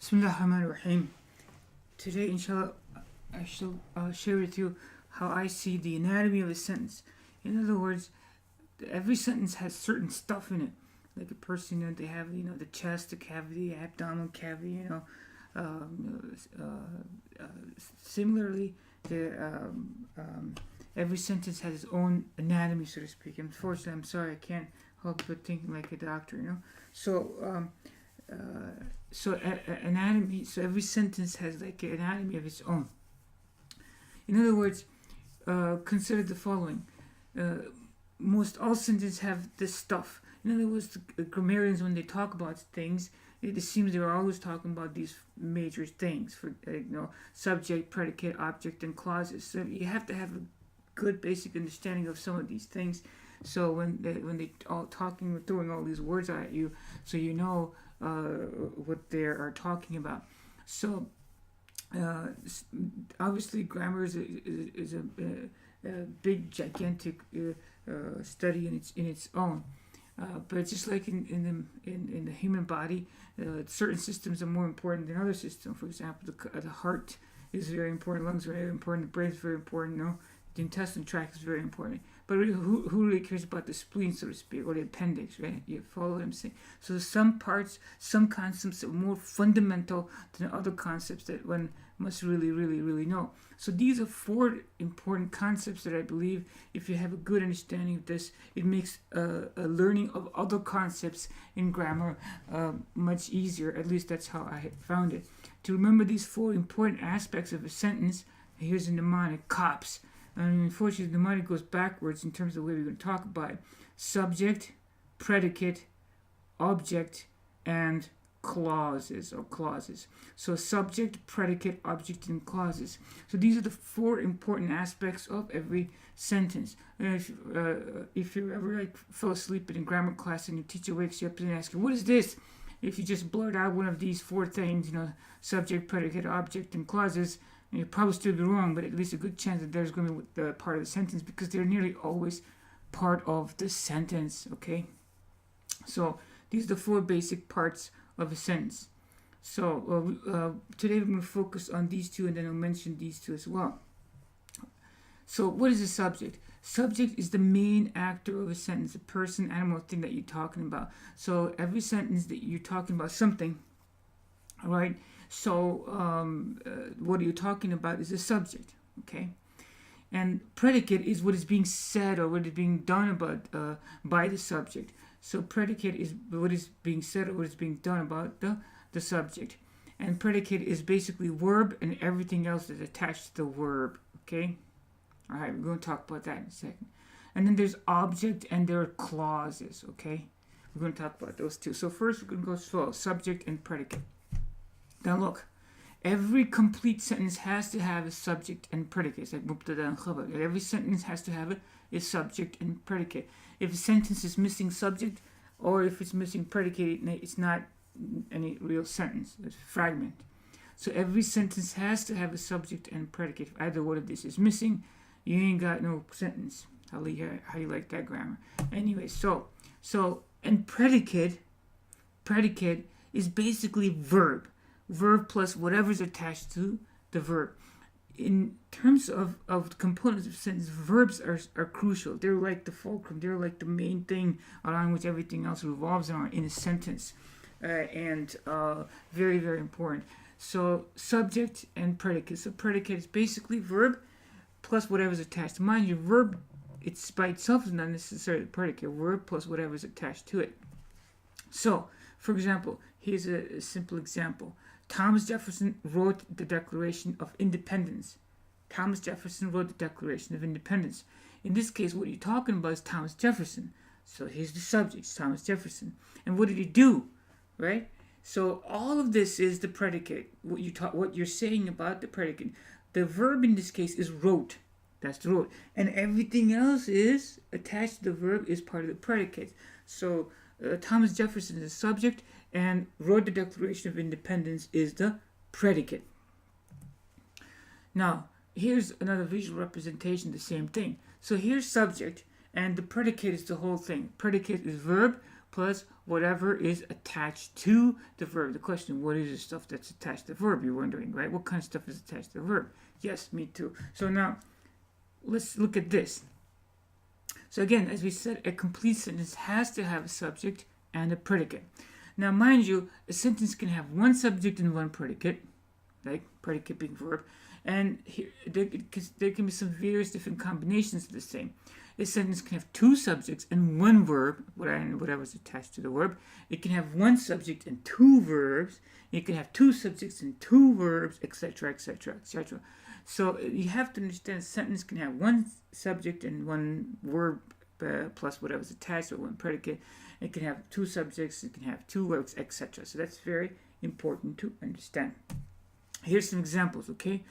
Bismillahirrahmanirrahim. Today, inshallah, I shall share with you how I see the anatomy of a sentence. In other words, every sentence has certain stuff in it. Like a person, they have, the chest, the cavity, abdominal cavity, similarly, every sentence has its own anatomy, so to speak. Unfortunately, I'm sorry, I can't help but thinking like a doctor, So, anatomy. So every sentence has like an anatomy of its own. In other words, consider the following: most all sentences have this stuff. In other words, the grammarians, when they talk about things, it seems they're always talking about these major things for subject, predicate, object, and clauses. So you have to have a good basic understanding of some of these things. So when they all talking, throwing all these words at you, so you know what they are talking about. So obviously, grammar is a big, gigantic study in its own. But just like in the human body, certain systems are more important than other systems. For example, the heart is very important, lungs are very important, the brain is very important. The intestinal tract is very important. But really, who really cares about the spleen, so to speak, or the appendix, right? You follow what I'm saying? So some parts, some concepts are more fundamental than other concepts that one must really, really, really know. So these are 4 important concepts that I believe, if you have a good understanding of this, it makes a learning of other concepts in grammar much easier. At least that's how I found it. To remember these 4 important aspects of a sentence, here's a mnemonic: COPS. And unfortunately, the mnemonic goes backwards in terms of the way we're going to talk about it. Subject, predicate, object, and clauses. So subject, predicate, object, and clauses. So these are the 4 important aspects of every sentence. And if you ever fell asleep in a grammar class and your teacher wakes you up and asks you, "What is this?" If you just blurt out one of these 4 things, subject, predicate, object, and clauses, you'll probably still be wrong, but at least a good chance that there's going to be the part of the sentence, because they're nearly always part of the sentence, okay? So these are the 4 basic parts of a sentence. So today we're going to focus on these 2, and then I'll mention these 2 as well. So what is a subject? Subject is the main actor of a sentence, a person, animal, thing that you're talking about. So every sentence that you're talking about something, all right? So what are you talking about is a subject, okay? And predicate is what is being said or what is being done about by the subject. So predicate is what is being said or what is being done about the subject. And predicate is basically verb and everything else that's attached to the verb, okay? All right, we're going to talk about that in a second. And then there's object and there are clauses, okay? We're going to talk about those 2. So first we're going to go slow: subject and predicate. Now look, every complete sentence has to have a subject and predicate. It's like mubtada and khabar. Every sentence has to have a subject and predicate. If a sentence is missing subject or if it's missing predicate, it's not any real sentence. It's a fragment. So every sentence has to have a subject and predicate. If either one of this is missing, you ain't got no sentence. How do you like that grammar? Anyway, and predicate is basically verb plus whatever's attached to the verb. In terms of the components of sentence, verbs are crucial. They're like the fulcrum. They're like the main thing around which everything else revolves around in a sentence, and very, very important. So subject and predicate. So predicate is basically verb plus whatever's attached. Mind you, verb, it's by itself is not necessarily predicate. Verb plus whatever's attached to it. So, for example, here's a simple example. Thomas Jefferson wrote the Declaration of Independence. Thomas Jefferson wrote the Declaration of Independence. In this case, what you're talking about is Thomas Jefferson. So here's the subject, Thomas Jefferson. And what did he do? Right? So all of this is the predicate. What you're saying about the predicate. The verb in this case is wrote. That's the wrote. And everything else is attached to the verb is part of the predicate. So Thomas Jefferson is the subject, and wrote the Declaration of Independence is the predicate. Now, here's another visual representation of the same thing. So here's subject, and the predicate is the whole thing. Predicate is verb plus whatever is attached to the verb. The question, what is the stuff that's attached to the verb? You're wondering, right? What kind of stuff is attached to the verb? Yes, me too. So now, let's look at this. So again, as we said, a complete sentence has to have a subject and a predicate. Now, mind you, a sentence can have one subject and one predicate, like predicate being verb, and here, there can be some various different combinations of the same. A sentence can have two subjects and one verb, whatever's attached to the verb. It can have one subject and two verbs. It can have two subjects and two verbs, etc., etc., etc. So you have to understand a sentence can have one subject and one verb plus whatever's attached or one predicate. It can have two subjects, it can have two verbs, etc. So that's very important to understand. Here's some examples, okay?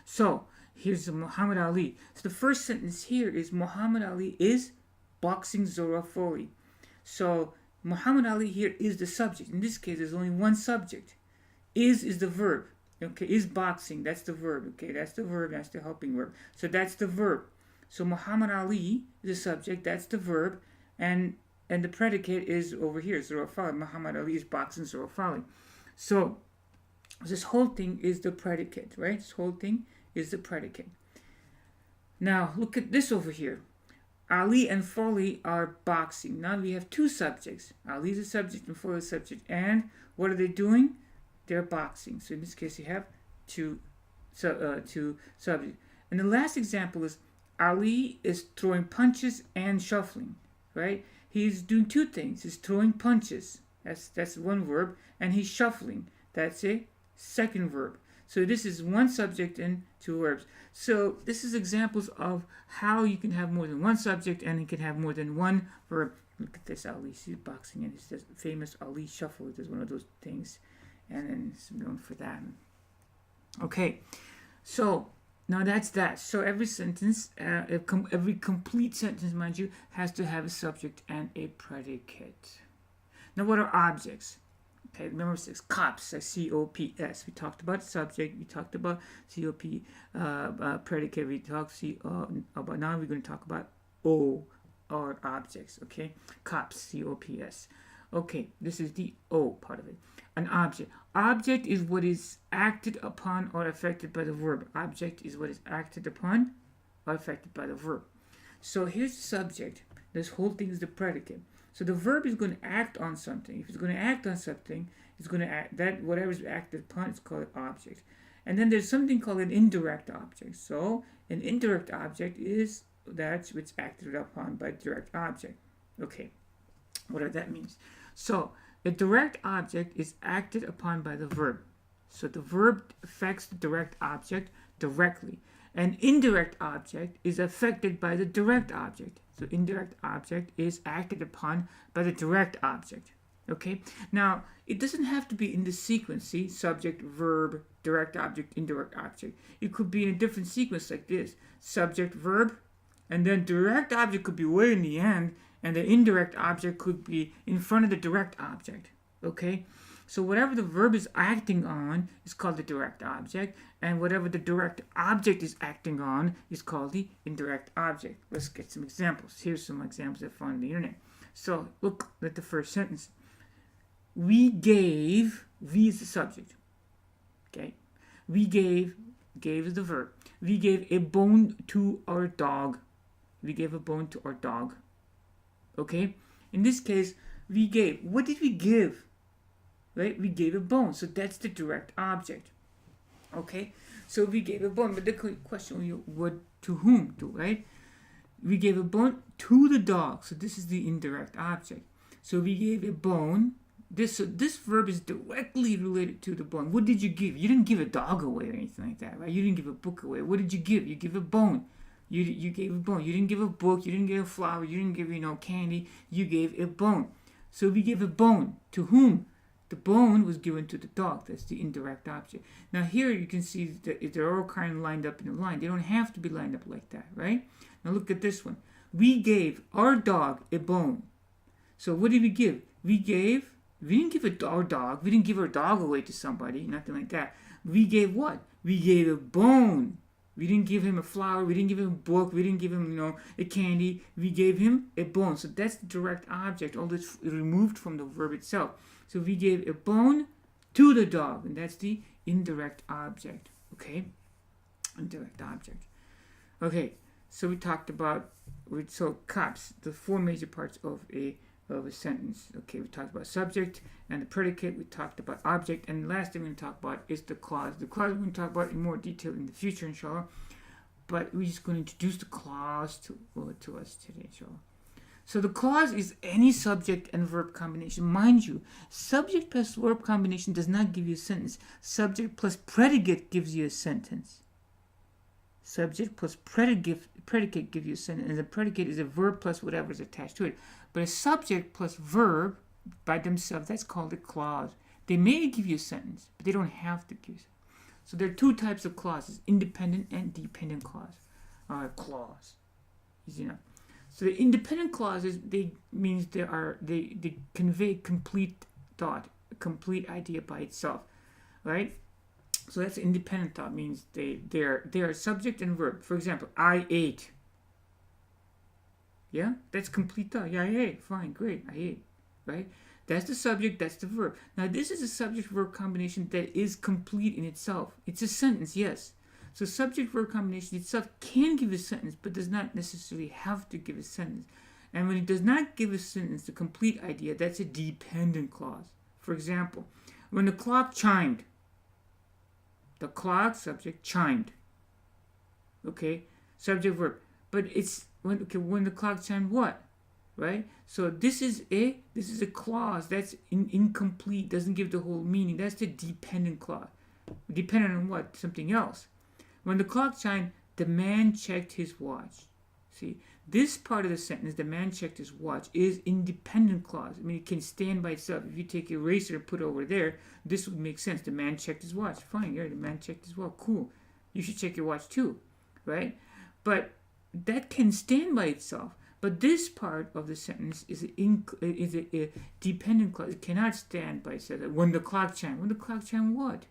So here's Muhammad Ali. So the first sentence here is Muhammad Ali is boxing Zora Foley. So Muhammad Ali here is the subject. In this case, there's only one subject. Is the verb. Okay, is boxing, that's the verb. Okay, that's the verb, that's the helping verb. So that's the verb. So Muhammad Ali is the subject, that's the verb, and the predicate is over here, Zora Foley. Muhammad Ali is boxing Zora Foley. So this whole thing is the predicate, right? This whole thing is the predicate. Now look at this over here. Ali and Foley are boxing. Now we have two subjects. Ali is the subject and Foley is the subject. And what are they doing? They're boxing. So in this case, you have two subjects. And the last example is Ali is throwing punches and shuffling, right? He's doing two things. He's throwing punches. That's one verb. And he's shuffling. That's a second verb. So this is one subject and two verbs. So this is examples of how you can have more than one subject and you can have more than one verb. Look at this, Ali. He's boxing and it's this famous Ali shuffle. There's one of those things. And then it's known for that. Okay, so now that's that. So every sentence, every complete sentence, mind you, has to have a subject and a predicate. Now, what are objects? Okay, number 6, cops, C-O-P-S. We talked about subject. We talked about C-O-P, predicate. We talked about. Now we're going to talk about O, or objects. Okay, cops, C-O-P-S. Okay, this is the O part of it. An object. Object is what is acted upon or affected by the verb. Object is what is acted upon or affected by the verb. So here's the subject. This whole thing is the predicate. So the verb is going to act on something. If it's going to act on something, it's going to act that whatever is acted upon is called an object. And then there's something called an indirect object. So an indirect object is that which acted upon by direct object. Okay, whatever that means. So a direct object is acted upon by the verb. So the verb affects the direct object directly. An indirect object is affected by the direct object. So indirect object is acted upon by the direct object. Okay? Now, it doesn't have to be in the sequence. See? Subject, verb, direct object, indirect object. It could be in a different sequence like this. Subject, verb, and then direct object could be way in the end, and the indirect object could be in front of the direct object. Okay? So whatever the verb is acting on is called the direct object, and whatever the direct object is acting on is called the indirect object. Let's get some examples. Here's some examples I found on the internet. So look at the first sentence. We gave, we is the subject. Okay? We gave is the verb. We gave a bone to our dog. We gave a bone to our dog. Okay? In this case, we gave. What did we give? Right? We gave a bone. So that's the direct object. Okay? So we gave a bone. But the question is, what to whom? To, right? We gave a bone to the dog. So this is the indirect object. So we gave a bone. This verb is directly related to the bone. What did you give? You didn't give a dog away or anything like that, right? You didn't give a book away. What did you give? You give a bone. You gave a bone. You didn't give a book. You didn't give a flower. You didn't give, candy. You gave a bone. So we gave a bone. To whom? The bone was given to the dog. That's the indirect object. Now here you can see that they're all kind of lined up in a line. They don't have to be lined up like that, right? Now look at this one. We gave our dog a bone. So what did we give? We didn't give our dog. We didn't give our dog away to somebody. Nothing like that. We gave what? We gave a bone We didn't give him a flower. We didn't give him a book. We didn't give him, a candy. We gave him a bone. So that's the direct object. All this removed from the verb itself. So we gave a bone to the dog, and that's the indirect object. Okay, indirect object. Okay, so we talked about COPS, the four major parts of a sentence. Okay, we talked about subject and the predicate. We talked about object, and the last thing we're going to talk about is the clause. The clause we're going to talk about in more detail in the future, inshallah. But we're just going to introduce the clause to us today, inshallah. So the clause is any subject and verb combination. Mind you, subject plus verb combination does not give you a sentence. Subject plus predicate gives you a sentence. Subject plus predicate gives you a sentence, and the predicate is a verb plus whatever is attached to it. But a subject plus verb by themselves, that's called a clause. They may give you a sentence, but they don't have to give you a sentence. So there are two types of clauses, independent and dependent clause. Easy enough. So the independent clauses, they convey complete thought, a complete idea by itself, right? So that's independent thought, means they are subject and verb. For example, I ate. Yeah, that's complete thought. Yeah, I ate. Fine, great, I ate. Right? That's the subject, that's the verb. Now this is a subject-verb combination that is complete in itself. It's a sentence, yes. So subject-verb combination itself can give a sentence, but does not necessarily have to give a sentence. And when it does not give a sentence, the complete idea, that's a dependent clause. For example, when the clock chimed, the clock, subject, chimed. Okay, subject, verb. But it's when the clock chimed, what? Right? So this is a clause that's incomplete, doesn't give the whole meaning. That's the dependent clause. Dependent on what? Something else. When the clock chimed, the man checked his watch. See, this part of the sentence, the man checked his watch, is independent clause. I mean, it can stand by itself. If you take an eraser and put it over there, this would make sense. The man checked his watch. Fine, yeah, the man checked his watch. Cool. You should check your watch too, right? But that can stand by itself. But this part of the sentence is a dependent clause. It cannot stand by itself. When the clock chimed. When the clock chimed what?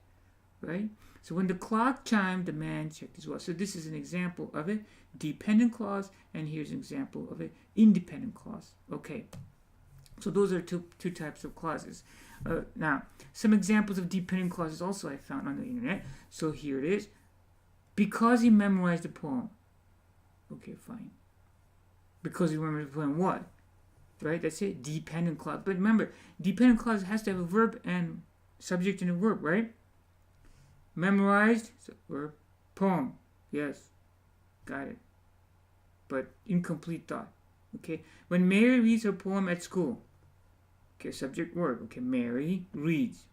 Right? So when the clock chimed, the man checked his watch. So this is an example of a dependent clause, and here's an example of an independent clause. Okay. So those are two types of clauses. Now, some examples of dependent clauses also I found on the internet. So here it is. Because he memorized the poem. Okay, fine. Because he memorized the poem, what? Right? That's it. Dependent clause. But remember, dependent clause has to have a verb and subject and a verb, right? Memorized, verb, poem. Yes, got it. But incomplete thought. Okay. When Mary reads her poem at school. Okay, subject, verb. Okay, Mary reads.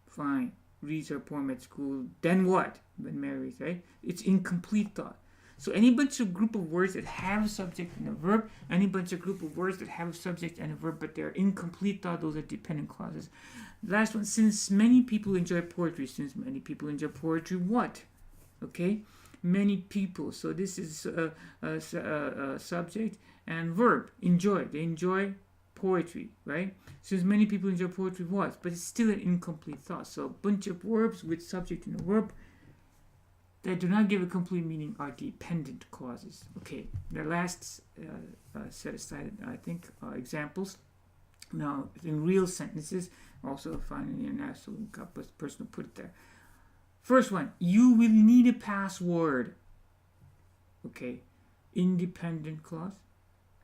Fine. Reads her poem at school. Then what? When Mary reads, right? It's incomplete thought. So any bunch of group of words that have a subject and a verb, any bunch of group of words that have a subject and a verb, but they're incomplete thought, those are dependent clauses. Last one, since many people enjoy poetry, what? Okay, many people. So this is a subject and verb, enjoy. They enjoy poetry, right? Since many people enjoy poetry, what? But it's still an incomplete thought. So a bunch of verbs with subject and a verb that do not give a complete meaning are dependent clauses. Okay, the last set aside, I think, examples. Now, in real sentences, also found in the internet, so got the person who put it there. First one, you will need a password. Okay, independent clause.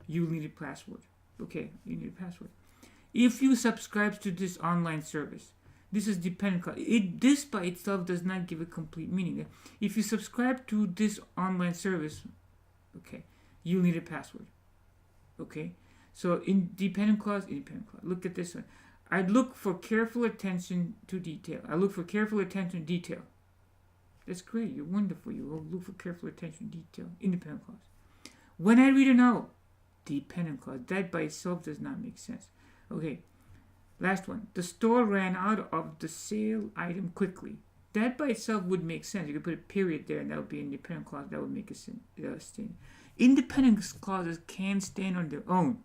You will need a password. Okay, you need a password. If you subscribe to this online service, this is dependent clause. This by itself does not give a complete meaning. If you subscribe to this online service, okay, you need a password. Okay, so independent clause. Look at this one. I look for careful attention to detail. That's great. You're wonderful. You look for careful attention to detail. Independent clause. When I read a novel, dependent clause. That by itself does not make sense. Okay. Last one. The store ran out of the sale item quickly. That by itself would make sense. You could put a period there, and that would be an independent clause. That would make a statement. Independent clauses can stand on their own.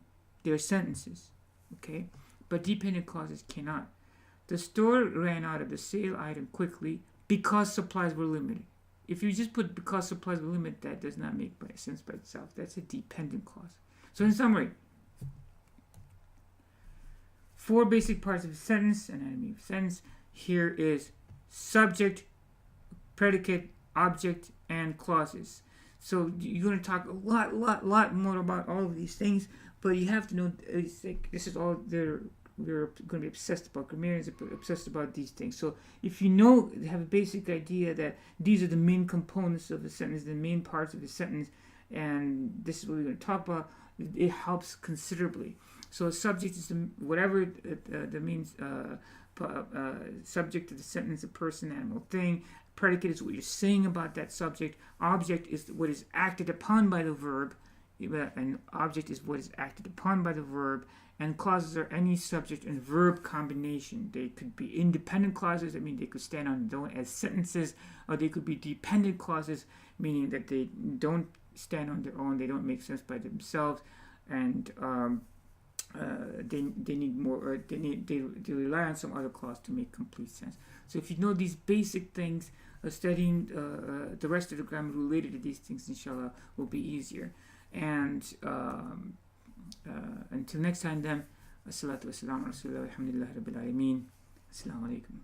They're sentences. Okay. But dependent clauses cannot. The store ran out of the sale item quickly because supplies were limited. if you just put because supplies the limit, that does not make sense by itself. That's a dependent clause. So in summary, 4 basic parts of a sentence, anatomy of a sentence. Here is subject, predicate, object, and clauses. So you're going to talk a lot more about all of these things, but you have to know this is all they're going to be obsessed about. Grammarians are obsessed about these things. So if you have a basic idea that these are the main components of the sentence, the main parts of the sentence, and this is what we're going to talk about, it helps considerably. So a subject is whatever that means. Subject to the sentence, a person, animal, thing. Predicate is what you're saying about that subject. Object is what is acted upon by the verb, and object is what is acted upon by the verb. And clauses are any subject and verb combination. They could be independent clauses, I mean they could stand on their own as sentences, or they could be dependent clauses, meaning that they don't stand on their own, they don't make sense by themselves, and they need more, or they rely on some other clause to make complete sense. So if you know these basic things, studying the rest of the grammar related to these things, inshallah, will be easier. And until next time then, assalatu wassalamu ala rasulillah, alhamdulillah rabbil alameen, assalamu alaikum.